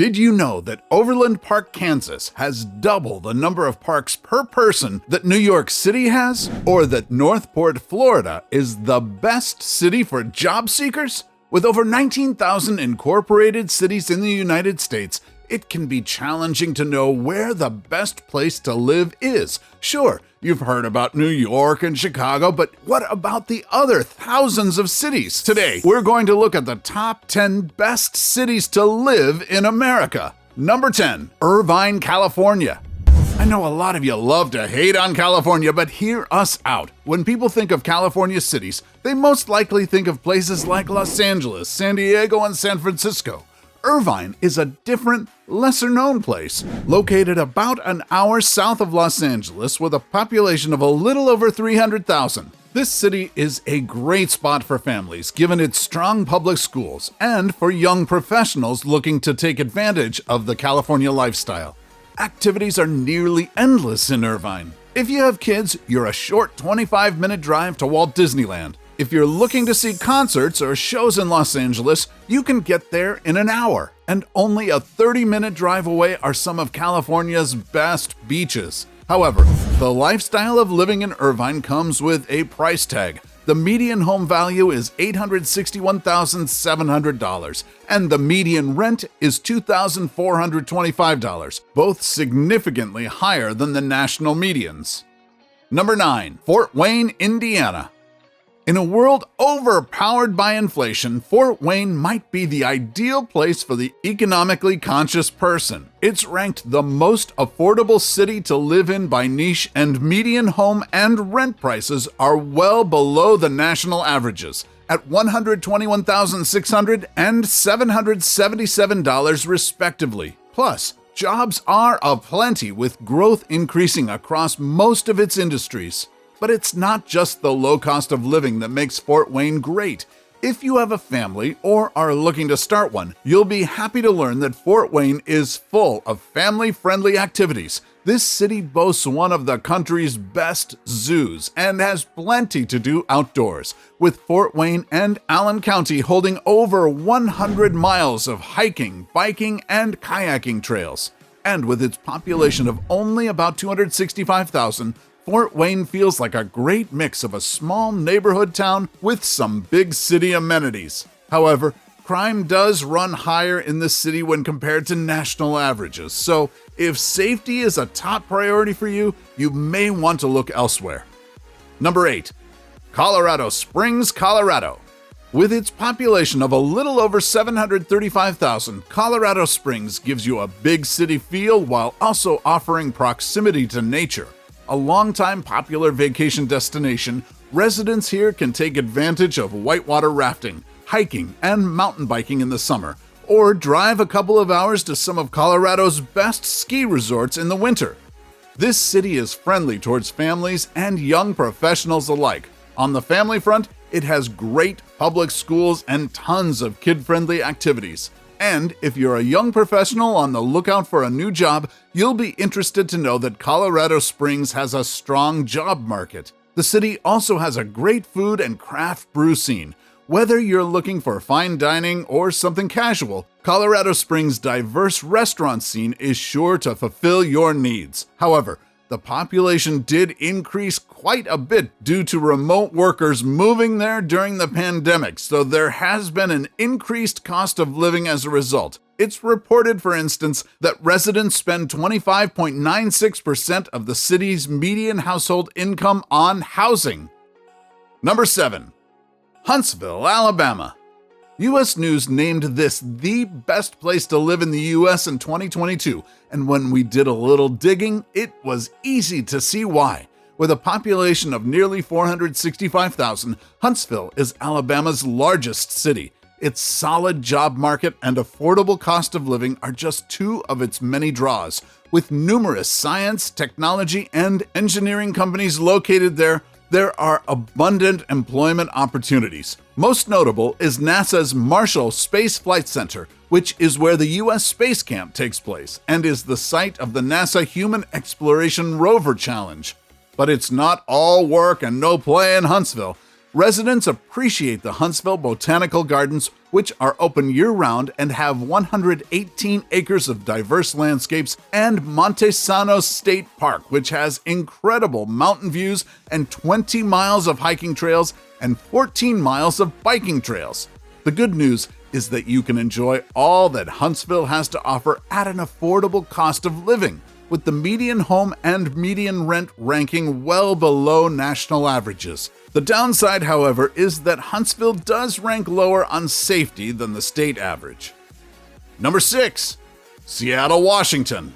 Did you know that Overland Park, Kansas has double the number of parks per person that New York City has? Or that Northport, Florida is the best city for job seekers? With over 19,000 incorporated cities in the United States, it can be challenging to know where the best place to live is. Sure, you've heard about New York and Chicago, but what about the other thousands of cities? Today, we're going to look at the top 10 best cities to live in America. Number 10, Irvine, California. I know a lot of you love to hate on California, but hear us out. When people think of California cities, they most likely think of places like Los Angeles, San Diego, and San Francisco. Irvine is a different, lesser-known place, located about an hour south of Los Angeles with a population of a little over 300,000. This city is a great spot for families, given its strong public schools, and for young professionals looking to take advantage of the California lifestyle. Activities are nearly endless in Irvine. If you have kids, you're a short 25-minute drive to Walt Disneyland. If you're looking to see concerts or shows in Los Angeles, you can get there in an hour. And only a 30-minute drive away are some of California's best beaches. However, the lifestyle of living in Irvine comes with a price tag. The median home value is $861,700, and the median rent is $2,425, both significantly higher than the national medians. Number 9, Fort Wayne, Indiana. In a world overpowered by inflation, Fort Wayne might be the ideal place for the economically conscious person. It's ranked the most affordable city to live in by niche, and median home and rent prices are well below the national averages, at $121,600 and $777 respectively. Plus, jobs are aplenty, with growth increasing across most of its industries. But it's not just the low cost of living that makes Fort Wayne great. If you have a family or are looking to start one, you'll be happy to learn that Fort Wayne is full of family-friendly activities. This city boasts one of the country's best zoos and has plenty to do outdoors, with Fort Wayne and Allen County holding over 100 miles of hiking, biking, and kayaking trails. And with its population of only about 265,000, Fort Wayne feels like a great mix of a small neighborhood town with some big city amenities. However, crime does run higher in the city when compared to national averages, so if safety is a top priority for you, you may want to look elsewhere. Number 8, Colorado Springs, Colorado. With its population of a little over 735,000, Colorado Springs gives you a big city feel while also offering proximity to nature. A longtime popular vacation destination, residents here can take advantage of whitewater rafting, hiking, and mountain biking in the summer, or drive a couple of hours to some of Colorado's best ski resorts in the winter. This city is friendly towards families and young professionals alike. On the family front, it has great public schools and tons of kid-friendly activities. And if you're a young professional on the lookout for a new job, you'll be interested to know that Colorado Springs has a strong job market. The city also has a great food and craft brew scene. Whether you're looking for fine dining or something casual, Colorado Springs' diverse restaurant scene is sure to fulfill your needs. However, the population did increase quite a bit due to remote workers moving there during the pandemic, so there has been an increased cost of living as a result. It's reported, for instance, that residents spend 25.96% of the city's median household income on housing. Number 7, Huntsville, Alabama. U.S. News named this the best place to live in the U.S. in 2022, and when we did a little digging, it was easy to see why. With a population of nearly 465,000, Huntsville is Alabama's largest city. Its solid job market and affordable cost of living are just two of its many draws. With numerous science, technology, and engineering companies located there, there are abundant employment opportunities. Most notable is NASA's Marshall Space Flight Center, which is where the U.S. Space Camp takes place and is the site of the NASA Human Exploration Rover Challenge. But it's not all work and no play in Huntsville. Residents appreciate the Huntsville Botanical Gardens, which are open year-round and have 118 acres of diverse landscapes, and Montesano State Park, which has incredible mountain views and 20 miles of hiking trails and 14 miles of biking trails. The good news is that you can enjoy all that Huntsville has to offer at an affordable cost of living, with the median home and median rent ranking well below national averages. The downside, however, is that Huntsville does rank lower on safety than the state average. Number 6. Seattle, Washington.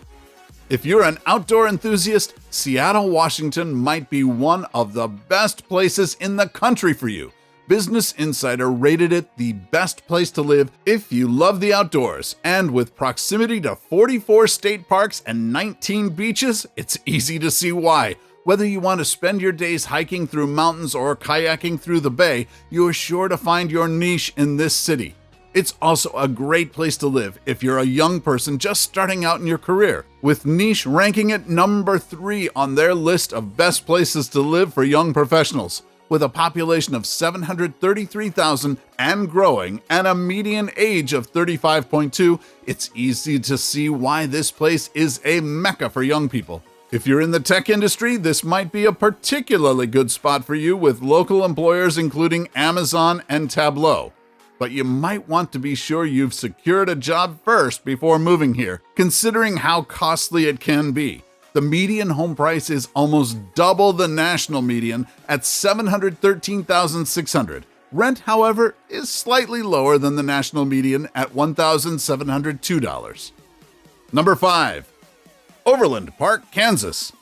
If you're an outdoor enthusiast, Seattle, Washington might be one of the best places in the country for you. Business Insider rated it the best place to live if you love the outdoors, and with proximity to 44 state parks and 19 beaches, it's easy to see why. Whether you want to spend your days hiking through mountains or kayaking through the bay, you are sure to find your niche in this city. It's also a great place to live if you're a young person just starting out in your career, with niche ranking at number 3 on their list of best places to live for young professionals. With a population of 733,000 and growing and a median age of 35.2, it's easy to see why this place is a mecca for young people. If you're in the tech industry, this might be a particularly good spot for you, with local employers including Amazon and Tableau. But you might want to be sure you've secured a job first before moving here, considering how costly it can be. The median home price is almost double the national median at $713,600. Rent, however, is slightly lower than the national median at $1,702. Number 5. Overland Park, Kansas.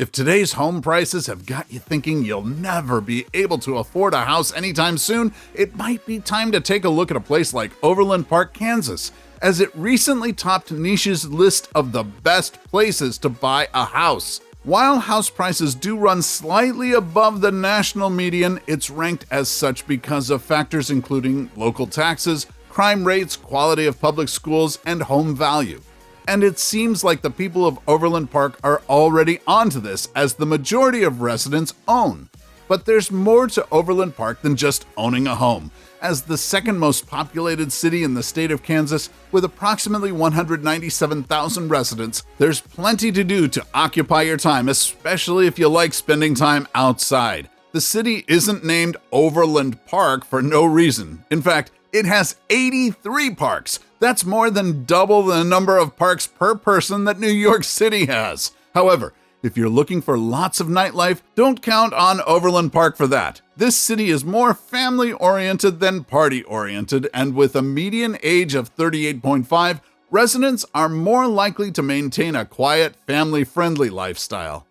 If today's home prices have got you thinking you'll never be able to afford a house anytime soon, it might be time to take a look at a place like Overland Park, Kansas, as it recently topped Niche's list of the best places to buy a house. While house prices do run slightly above the national median, it's ranked as such because of factors including local taxes, crime rates, quality of public schools, and home value. And it seems like the people of Overland Park are already onto this, as the majority of residents own. But there's more to Overland Park than just owning a home. As the second most populated city in the state of Kansas, with approximately 197,000 residents, there's plenty to do to occupy your time, especially if you like spending time outside. The city isn't named Overland Park for no reason. In fact, it has 83 parks. That's more than double the number of parks per person that New York City has. However, if you're looking for lots of nightlife, don't count on Overland Park for that. This city is more family-oriented than party-oriented, and with a median age of 38.5, residents are more likely to maintain a quiet, family-friendly lifestyle.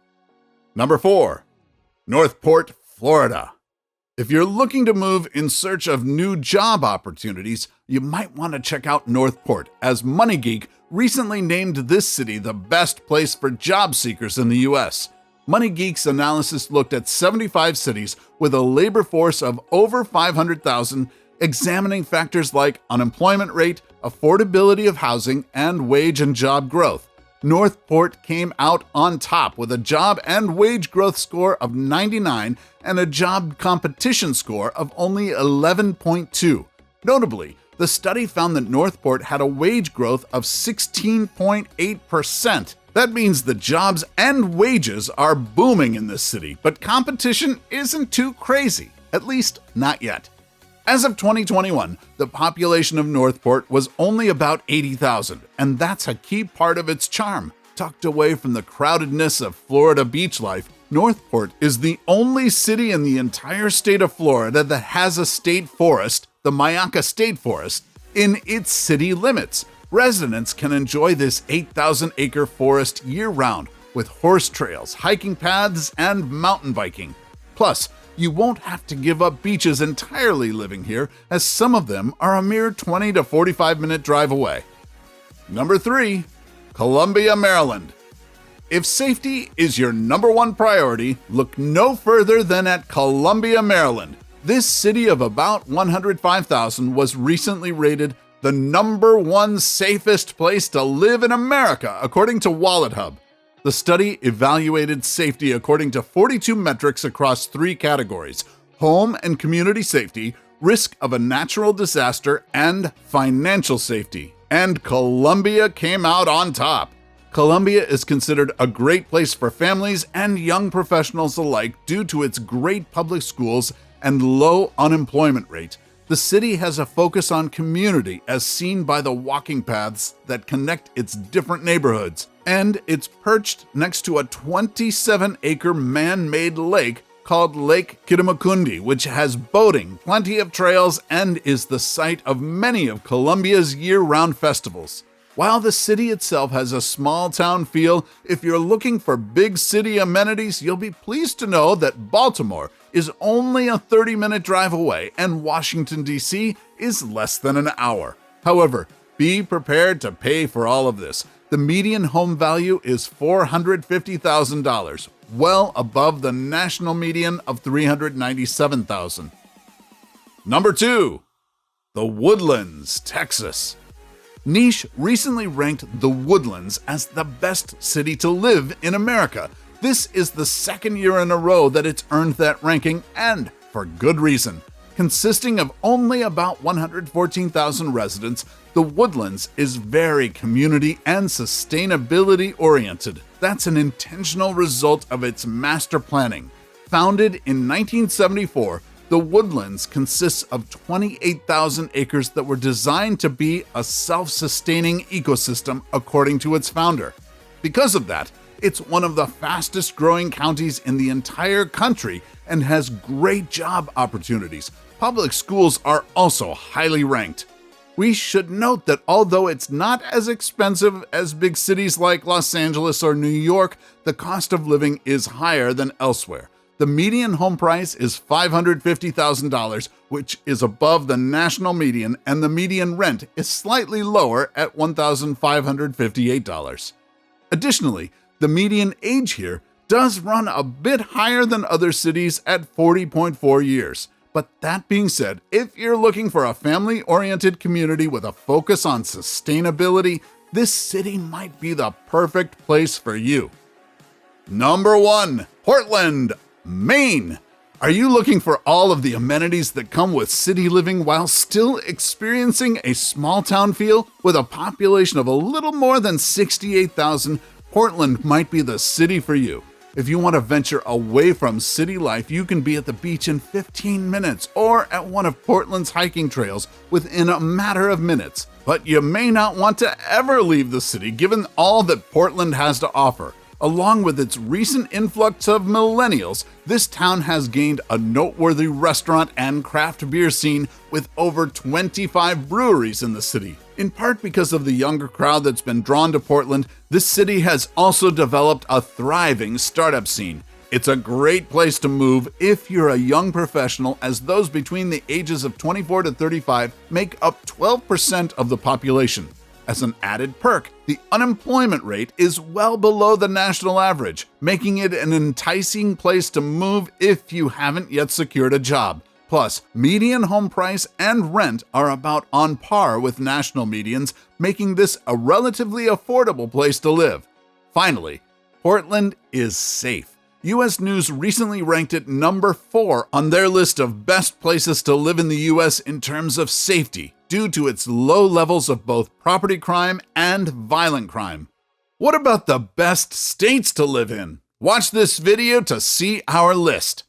Number 4. Northport, Florida. If you're looking to move in search of new job opportunities, you might want to check out Northport, as MoneyGeek recently named this city the best place for job seekers in the U.S. MoneyGeek's analysis looked at 75 cities with a labor force of over 500,000, examining factors like unemployment rate, affordability of housing, and wage and job growth. Northport came out on top with a job and wage growth score of 99 and a job competition score of only 11.2. Notably, the study found that Northport had a wage growth of 16.8%. That means the jobs and wages are booming in this city, but competition isn't too crazy, at least not yet. As of 2021, the population of Northport was only about 80,000, and that's a key part of its charm. Tucked away from the crowdedness of Florida beach life, Northport is the only city in the entire state of Florida that has a state forest, the Myakka State Forest, in its city limits. Residents can enjoy this 8,000-acre forest year-round with horse trails, hiking paths, and mountain biking. Plus, you won't have to give up beaches entirely living here, as some of them are a mere 20 to 45-minute drive away. Number 3. Columbia, Maryland. If safety is your number one priority, look no further than at Columbia, Maryland. This city of about 105,000 was recently rated the number one safest place to live in America, according to WalletHub. The study evaluated safety according to 42 metrics across 3 categories: home and community safety, risk of a natural disaster, and financial safety. And Columbia came out on top. Columbia is considered a great place for families and young professionals alike due to its great public schools and low unemployment rate. The city has a focus on community as seen by the walking paths that connect its different neighborhoods. And it's perched next to a 27-acre man-made lake called Lake Kittamakundi, which has boating, plenty of trails, and is the site of many of Columbia's year-round festivals. While the city itself has a small-town feel, if you're looking for big city amenities, you'll be pleased to know that Baltimore is only a 30-minute drive away and Washington, D.C. is less than an hour. However, be prepared to pay for all of this. The median home value is $450,000, well above the national median of $397,000. Number 2. The Woodlands, Texas. Niche recently ranked the Woodlands as the best city to live in America. This is the second year in a row that it's earned that ranking, and for good reason. Consisting of only about 114,000 residents, the Woodlands is very community and sustainability oriented. That's an intentional result of its master planning. Founded in 1974, the Woodlands consists of 28,000 acres that were designed to be a self-sustaining ecosystem according to its founder. Because of that, it's one of the fastest growing counties in the entire country and has great job opportunities. Public schools are also highly ranked. We should note that although it's not as expensive as big cities like Los Angeles or New York, the cost of living is higher than elsewhere. The median home price is $550,000, which is above the national median, and the median rent is slightly lower at $1,558. Additionally, the median age here does run a bit higher than other cities at 40.4 years. But that being said, if you're looking for a family-oriented community with a focus on sustainability, this city might be the perfect place for you. Number 1. Portland, Maine. Are you looking for all of the amenities that come with city living while still experiencing a small town feel? With a population of a little more than 68,000, Portland might be the city for you. If you want to venture away from city life, you can be at the beach in 15 minutes or at one of Portland's hiking trails within a matter of minutes. But you may not want to ever leave the city given all that Portland has to offer. Along with its recent influx of millennials, this town has gained a noteworthy restaurant and craft beer scene with over 25 breweries in the city. In part because of the younger crowd that's been drawn to Portland, this city has also developed a thriving startup scene. It's a great place to move if you're a young professional, as those between the ages of 24 to 35 make up 12% of the population. As an added perk, the unemployment rate is well below the national average, making it an enticing place to move if you haven't yet secured a job. Plus, median home price and rent are about on par with national medians, making this a relatively affordable place to live. Finally, Portland is safe. U.S. News recently ranked it number 4 on their list of best places to live in the U.S. in terms of safety, due to its low levels of both property crime and violent crime. What about the best states to live in? Watch this video to see our list.